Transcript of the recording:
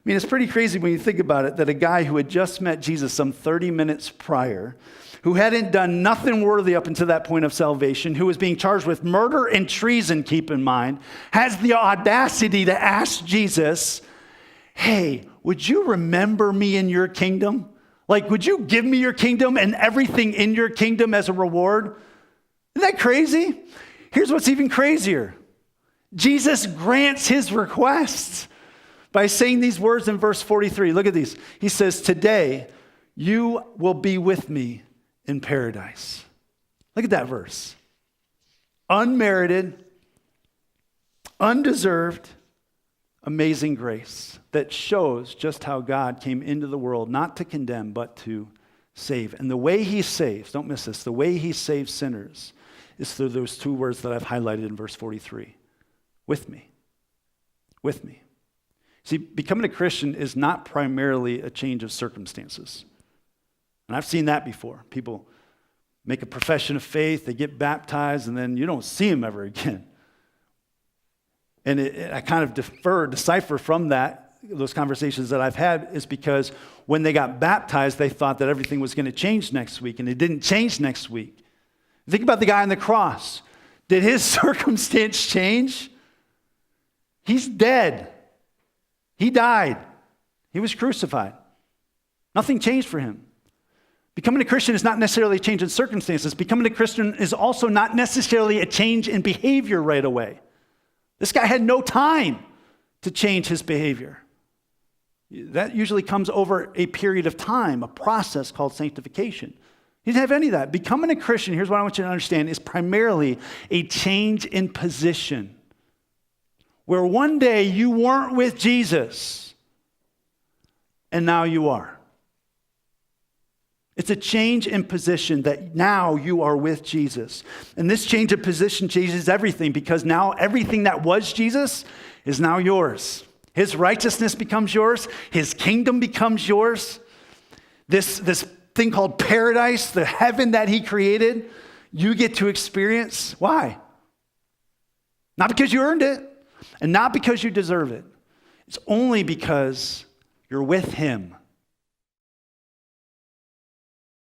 mean, it's pretty crazy when you think about it that a guy who had just met Jesus some 30 minutes prior, who hadn't done nothing worthy up until that point of salvation, who was being charged with murder and treason, keep in mind, has the audacity to ask Jesus, hey, would you remember me in your kingdom? Like, would you give me your kingdom and everything in your kingdom as a reward? Isn't that crazy? Here's what's even crazier. Jesus grants his request by saying these words in verse 43. Look at these. He says, today you will be with me in paradise. Look at that verse. Unmerited, undeserved, amazing grace that shows just how God came into the world, not to condemn, but to save. And the way he saves, don't miss this, the way he saves sinners is through those two words that I've highlighted in verse 43. With me. With me. See, becoming a Christian is not primarily a change of circumstances. And I've seen that before. People make a profession of faith, they get baptized, and then you don't see them ever again. And I kind of decipher from that, those conversations that I've had, is because when they got baptized, they thought that everything was going to change next week, and it didn't change next week. Think about the guy on the cross. Did his circumstance change? He's dead. He died. He was crucified. Nothing changed for him. Becoming a Christian is not necessarily a change in circumstances. Becoming a Christian is also not necessarily a change in behavior right away. This guy had no time to change his behavior. That usually comes over a period of time, a process called sanctification. He didn't have any of that. Becoming a Christian, here's what I want you to understand, is primarily a change in position. Where one day you weren't with Jesus, and now you are. It's a change in position that now you are with Jesus. And this change of position changes everything, because now everything that was Jesus is now yours. His righteousness becomes yours. His kingdom becomes yours. This thing called paradise, the heaven that he created, you get to experience. Why? Not because you earned it, and not because you deserve it. It's only because you're with him.